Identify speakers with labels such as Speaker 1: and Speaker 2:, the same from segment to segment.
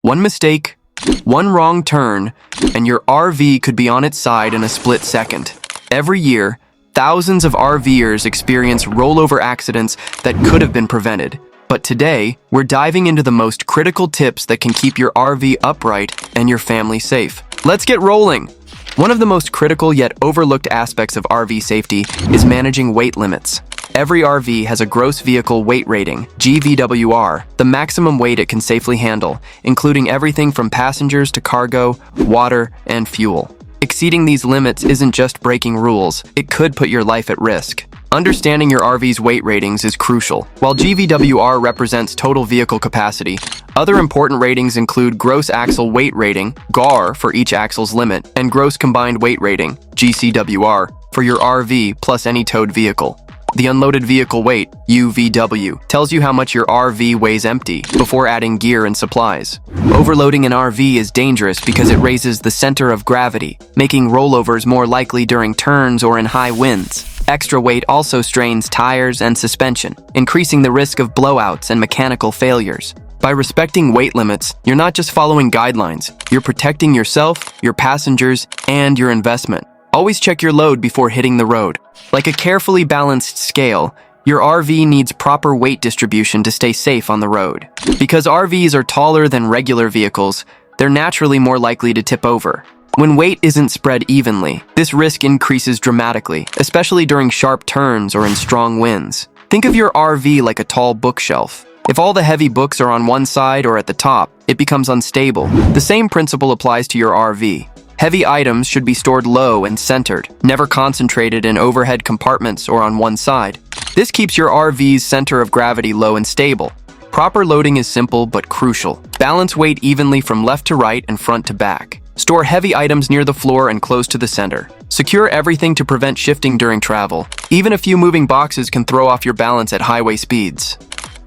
Speaker 1: One mistake, one wrong turn, and your RV could be on its side in a split second. Every year, thousands of RVers experience rollover accidents that could have been prevented. But today, we're diving into the most critical tips that can keep your RV upright and your family safe. Let's get rolling! One of the most critical yet overlooked aspects of RV safety is managing weight limits. Every RV has a gross vehicle weight rating, GVWR, the maximum weight it can safely handle, including everything from passengers to cargo, water, and fuel. Exceeding these limits isn't just breaking rules, it could put your life at risk. Understanding your RV's weight ratings is crucial. While GVWR represents total vehicle capacity, other important ratings include gross axle weight rating, GAR, for each axle's limit, and gross combined weight rating, GCWR, for your RV plus any towed vehicle. The unloaded vehicle weight, UVW, tells you how much your RV weighs empty before adding gear and supplies. Overloading an RV is dangerous because it raises the center of gravity, making rollovers more likely during turns or in high winds. Extra weight also strains tires and suspension, increasing the risk of blowouts and mechanical failures. By respecting weight limits, you're not just following guidelines, you're protecting yourself, your passengers, and your investment. Always check your load before hitting the road. Like a carefully balanced scale, your RV needs proper weight distribution to stay safe on the road. Because RVs are taller than regular vehicles, they're naturally more likely to tip over. When weight isn't spread evenly, this risk increases dramatically, especially during sharp turns or in strong winds. Think of your RV like a tall bookshelf. If all the heavy books are on one side or at the top, it becomes unstable. The same principle applies to your RV. Heavy items should be stored low and centered, never concentrated in overhead compartments or on one side. This keeps your RV's center of gravity low and stable. Proper loading is simple but crucial. Balance weight evenly from left to right and front to back. Store heavy items near the floor and close to the center. Secure everything to prevent shifting during travel. Even a few moving boxes can throw off your balance at highway speeds.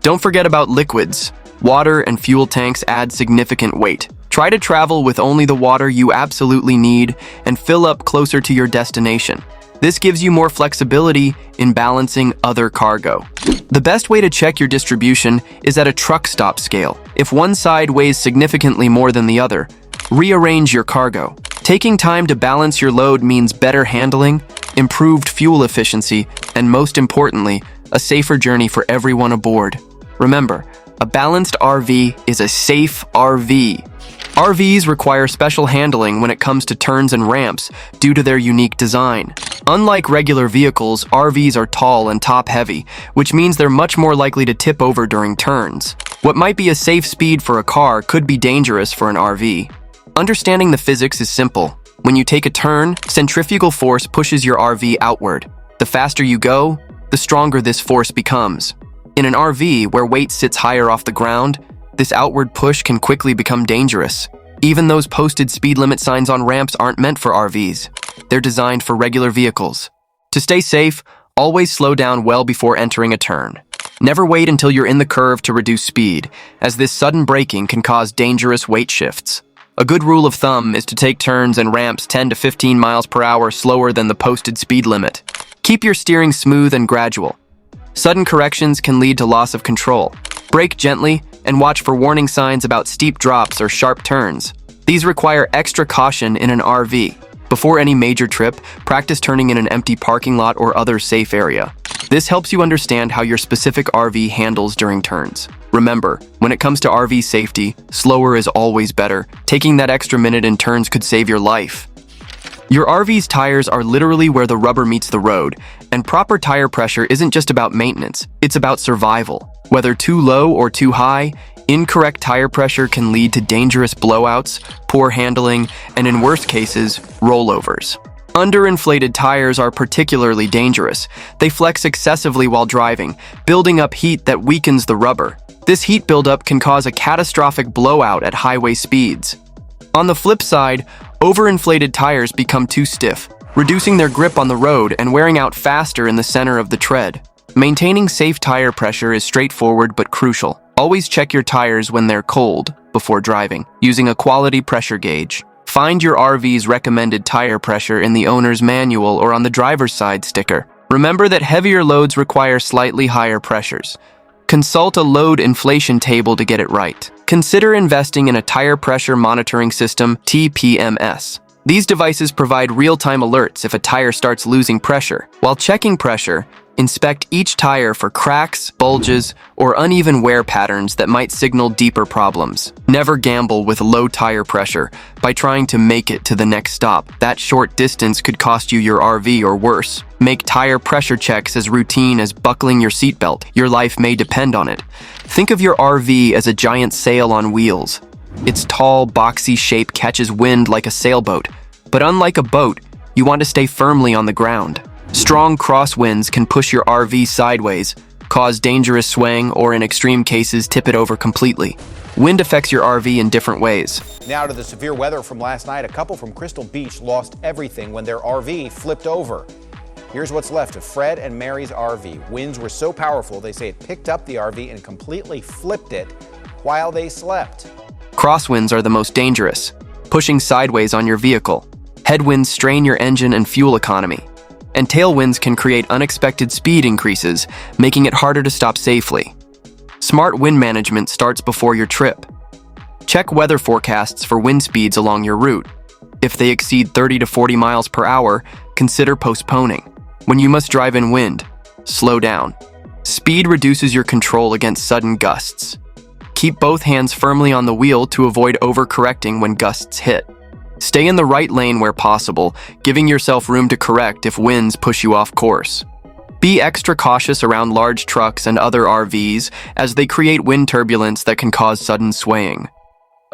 Speaker 1: Don't forget about liquids. Water and fuel tanks add significant weight. Try to travel with only the water you absolutely need and fill up closer to your destination. This gives you more flexibility in balancing other cargo. The best way to check your distribution is at a truck stop scale. If one side weighs significantly more than the other, rearrange your cargo. Taking time to balance your load means better handling, improved fuel efficiency, and most importantly, a safer journey for everyone aboard. Remember, a balanced RV is a safe RV. RVs require special handling when it comes to turns and ramps due to their unique design. Unlike regular vehicles, RVs are tall and top-heavy, which means they're much more likely to tip over during turns. What might be a safe speed for a car could be dangerous for an RV. Understanding the physics is simple. When you take a turn, centrifugal force pushes your RV outward. The faster you go, the stronger this force becomes. In an RV, where weight sits higher off the ground, this outward push can quickly become dangerous. Even those posted speed limit signs on ramps aren't meant for RVs. They're designed for regular vehicles. To stay safe, always slow down well before entering a turn. Never wait until you're in the curve to reduce speed, as this sudden braking can cause dangerous weight shifts. A good rule of thumb is to take turns and ramps 10 to 15 miles per hour slower than the posted speed limit. Keep your steering smooth and gradual. Sudden corrections can lead to loss of control. Brake gently and watch for warning signs about steep drops or sharp turns. These require extra caution in an RV. Before any major trip, practice turning in an empty parking lot or other safe area. This helps you understand how your specific RV handles during turns. Remember, when it comes to RV safety, slower is always better. Taking that extra minute in turns could save your life. Your RV's tires are literally where the rubber meets the road, and proper tire pressure isn't just about maintenance, it's about survival. Whether too low or too high, incorrect tire pressure can lead to dangerous blowouts, poor handling, and in worst cases, rollovers. Underinflated tires are particularly dangerous. They flex excessively while driving, building up heat that weakens the rubber. This heat buildup can cause a catastrophic blowout at highway speeds. On the flip side, overinflated tires become too stiff, reducing their grip on the road and wearing out faster in the center of the tread. Maintaining safe tire pressure is straightforward but crucial. Always check your tires when they're cold before driving, using a quality pressure gauge. Find your RV's recommended tire pressure in the owner's manual or on the driver's side sticker. Remember that heavier loads require slightly higher pressures. Consult a load inflation table to get it right. Consider investing in a tire pressure monitoring system, TPMS. These devices provide real-time alerts if a tire starts losing pressure. While checking pressure, inspect each tire for cracks, bulges, or uneven wear patterns that might signal deeper problems. Never gamble with low tire pressure by trying to make it to the next stop. That short distance could cost you your RV or worse. Make tire pressure checks as routine as buckling your seatbelt. Your life may depend on it. Think of your RV as a giant sail on wheels. Its tall, boxy shape catches wind like a sailboat. But unlike a boat, you want to stay firmly on the ground. Strong crosswinds can push your RV sideways, cause dangerous swaying, or in extreme cases, tip it over completely. Wind affects your RV in different ways.
Speaker 2: Now to the severe weather from last night. A couple from Crystal Beach lost everything when their RV flipped over. Here's what's left of Fred and Mary's RV. Winds were so powerful, they say it picked up the RV and completely flipped it while they slept.
Speaker 1: Crosswinds are the most dangerous, pushing sideways on your vehicle. Headwinds strain your engine and fuel economy. And tailwinds can create unexpected speed increases, making it harder to stop safely. Smart wind management starts before your trip. Check weather forecasts for wind speeds along your route. If they exceed 30 to 40 miles per hour, consider postponing. When you must drive in wind, slow down. Speed reduces your control against sudden gusts. Keep both hands firmly on the wheel to avoid overcorrecting when gusts hit. Stay in the right lane where possible, giving yourself room to correct if winds push you off course. Be extra cautious around large trucks and other RVs as they create wind turbulence that can cause sudden swaying.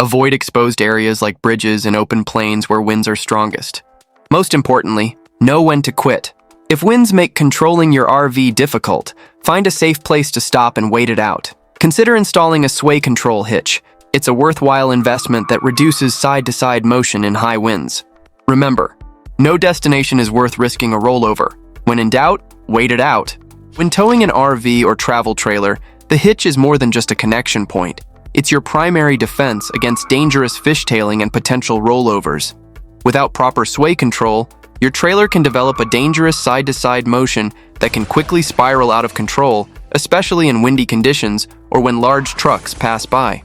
Speaker 1: Avoid exposed areas like bridges and open plains where winds are strongest. Most importantly, know when to quit. If winds make controlling your RV difficult, find a safe place to stop and wait it out. Consider installing a sway control hitch. It's a worthwhile investment that reduces side-to-side motion in high winds. Remember, no destination is worth risking a rollover. When in doubt, wait it out. When towing an RV or travel trailer, the hitch is more than just a connection point. It's your primary defense against dangerous fishtailing and potential rollovers. Without proper sway control, your trailer can develop a dangerous side-to-side motion that can quickly spiral out of control, especially in windy conditions or when large trucks pass by.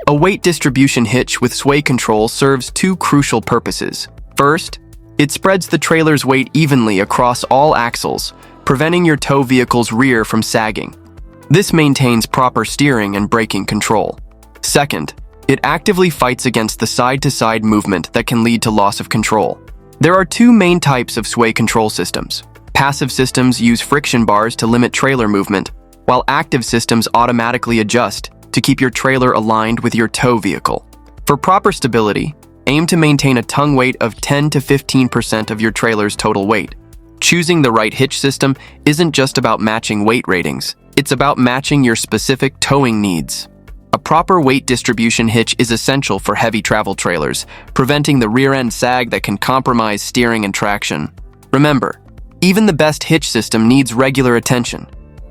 Speaker 1: A weight distribution hitch with sway control serves two crucial purposes. First, it spreads the trailer's weight evenly across all axles, preventing your tow vehicle's rear from sagging. This maintains proper steering and braking control. Second, it actively fights against the side-to-side movement that can lead to loss of control. There are two main types of sway control systems. Passive systems use friction bars to limit trailer movement, while active systems automatically adjust to keep your trailer aligned with your tow vehicle. For proper stability, aim to maintain a tongue weight of 10 to 15% of your trailer's total weight. Choosing the right hitch system isn't just about matching weight ratings, it's about matching your specific towing needs. A proper weight distribution hitch is essential for heavy travel trailers, preventing the rear-end sag that can compromise steering and traction. Remember, even the best hitch system needs regular attention.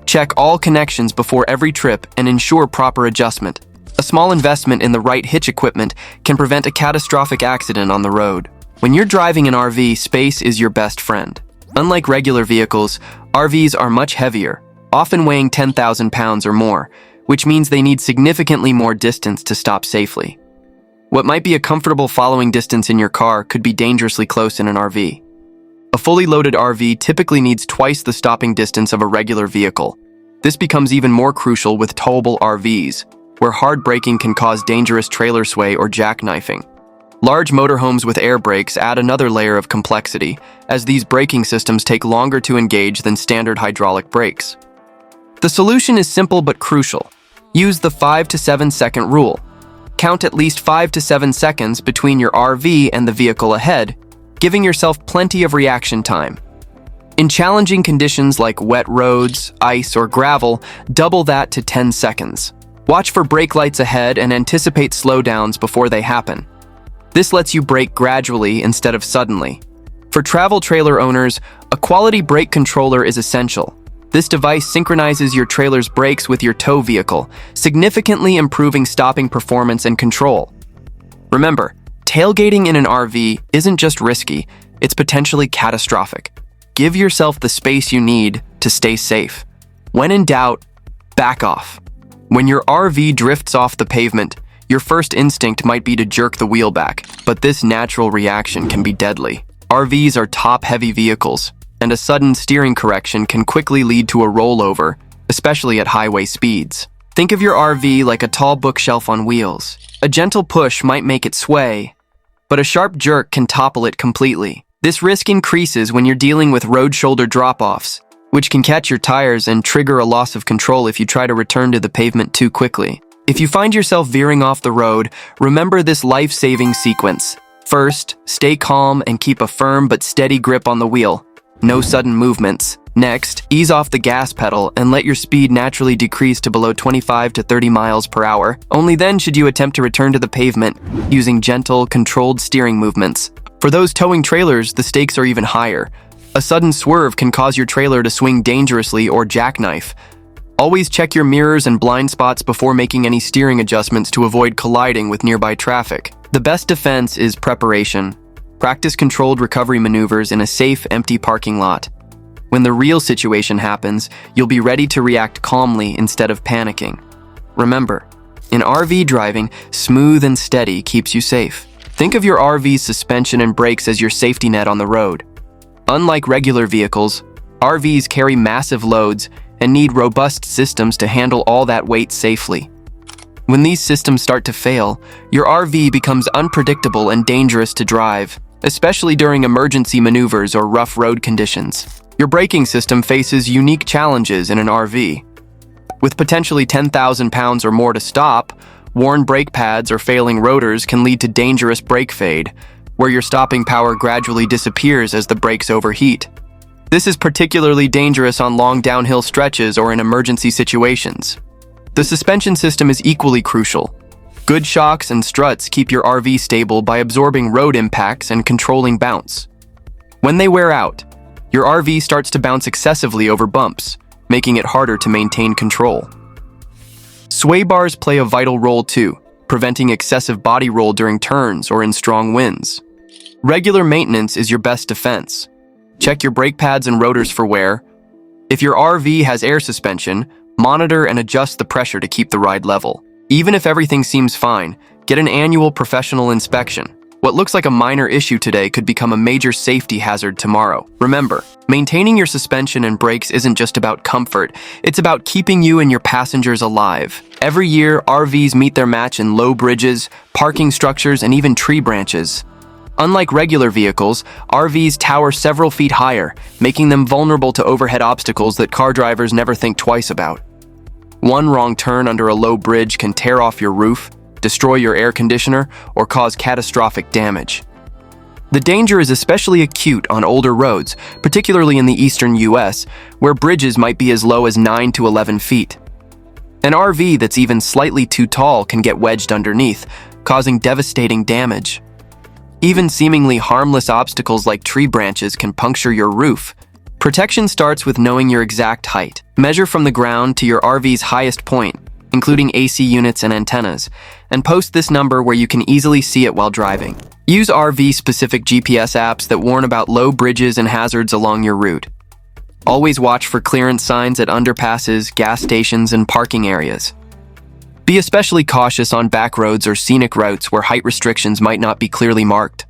Speaker 1: Check all connections before every trip and ensure proper adjustment. A small investment in the right hitch equipment can prevent a catastrophic accident on the road. When you're driving an RV, space is your best friend. Unlike regular vehicles, RVs are much heavier, often weighing 10,000 pounds or more, which means they need significantly more distance to stop safely. What might be a comfortable following distance in your car could be dangerously close in an RV. A fully loaded RV typically needs twice the stopping distance of a regular vehicle. This becomes even more crucial with towable RVs, where hard braking can cause dangerous trailer sway or jackknifing. Large motorhomes with air brakes add another layer of complexity, as these braking systems take longer to engage than standard hydraulic brakes. The solution is simple but crucial. Use the 5 to 7 second rule. Count at least 5 to 7 seconds between your RV and the vehicle ahead, giving yourself plenty of reaction time. In challenging conditions like wet roads, ice, or gravel, double that to 10 seconds. Watch for brake lights ahead and anticipate slowdowns before they happen. This lets you brake gradually instead of suddenly. For travel trailer owners, a quality brake controller is essential. This device synchronizes your trailer's brakes with your tow vehicle, significantly improving stopping performance and control. Remember, tailgating in an RV isn't just risky, it's potentially catastrophic. Give yourself the space you need to stay safe. When in doubt, back off. When your RV drifts off the pavement, Your first instinct might be to jerk the wheel back, but this natural reaction can be deadly. RVs are top-heavy vehicles, and a sudden steering correction can quickly lead to a rollover, especially at highway speeds. Think of your RV like a tall bookshelf on wheels. A gentle push might make it sway, but a sharp jerk can topple it completely. This risk increases when you're dealing with road shoulder drop-offs, which can catch your tires and trigger a loss of control if you try to return to the pavement too quickly. If you find yourself veering off the road, remember this life-saving sequence. First, stay calm and keep a firm but steady grip on the wheel. No sudden movements. Next, ease off the gas pedal and let your speed naturally decrease to below 25 to 30 miles per hour. Only then should you attempt to return to the pavement using gentle, controlled steering movements. For those towing trailers, the stakes are even higher. A sudden swerve can cause your trailer to swing dangerously or jackknife. Always check your mirrors and blind spots before making any steering adjustments to avoid colliding with nearby traffic. The best defense is preparation. Practice controlled recovery maneuvers in a safe, empty parking lot. When the real situation happens, you'll be ready to react calmly instead of panicking. Remember, in RV driving, smooth and steady keeps you safe. Think of your RV's suspension and brakes as your safety net on the road. Unlike regular vehicles, RVs carry massive loads and need robust systems to handle all that weight safely. When these systems start to fail, your RV becomes unpredictable and dangerous to drive, especially during emergency maneuvers or rough road conditions. Your braking system faces unique challenges in an RV. With potentially 10,000 pounds or more to stop, worn brake pads or failing rotors can lead to dangerous brake fade, where your stopping power gradually disappears as the brakes overheat. This is particularly dangerous on long downhill stretches or in emergency situations. The suspension system is equally crucial. Good shocks and struts keep your RV stable by absorbing road impacts and controlling bounce. When they wear out, your RV starts to bounce excessively over bumps, making it harder to maintain control. Sway bars play a vital role too, preventing excessive body roll during turns or in strong winds. Regular maintenance is your best defense. Check your brake pads and rotors for wear. If your RV has air suspension, monitor and adjust the pressure to keep the ride level. Even if everything seems fine, get an annual professional inspection. What looks like a minor issue today could become a major safety hazard tomorrow. Remember, maintaining your suspension and brakes isn't just about comfort, it's about keeping you and your passengers alive. Every year, RVs meet their match in low bridges, parking structures, and even tree branches. Unlike regular vehicles, RVs tower several feet higher, making them vulnerable to overhead obstacles that car drivers never think twice about. One wrong turn under a low bridge can tear off your roof, destroy your air conditioner, or cause catastrophic damage. The danger is especially acute on older roads, particularly in the eastern US, where bridges might be as low as 9 to 11 feet. An RV that's even slightly too tall can get wedged underneath, causing devastating damage. Even seemingly harmless obstacles like tree branches can puncture your roof. Protection starts with knowing your exact height. Measure from the ground to your RV's highest point, including AC units and antennas, and post this number where you can easily see it while driving. Use RV-specific GPS apps that warn about low bridges and hazards along your route. Always watch for clearance signs at underpasses, gas stations, and parking areas. Be especially cautious on back roads or scenic routes where height restrictions might not be clearly marked.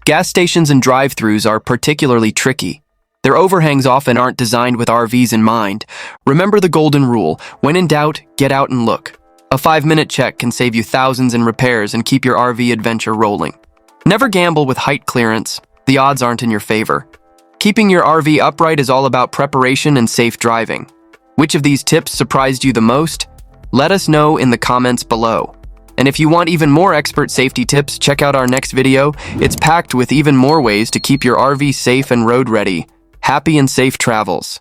Speaker 1: Gas stations and drive-thrus are particularly tricky. Their overhangs often aren't designed with RVs in mind. Remember the golden rule: when in doubt, get out and look. A 5-minute check can save you thousands in repairs and keep your RV adventure rolling. Never gamble with height clearance. The odds aren't in your favor. Keeping your RV upright is all about preparation and safe driving. Which of these tips surprised you the most? Let us know in the comments below. And if you want even more expert safety tips, check out our next video. It's packed with even more ways to keep your RV safe and road ready. Happy and safe travels.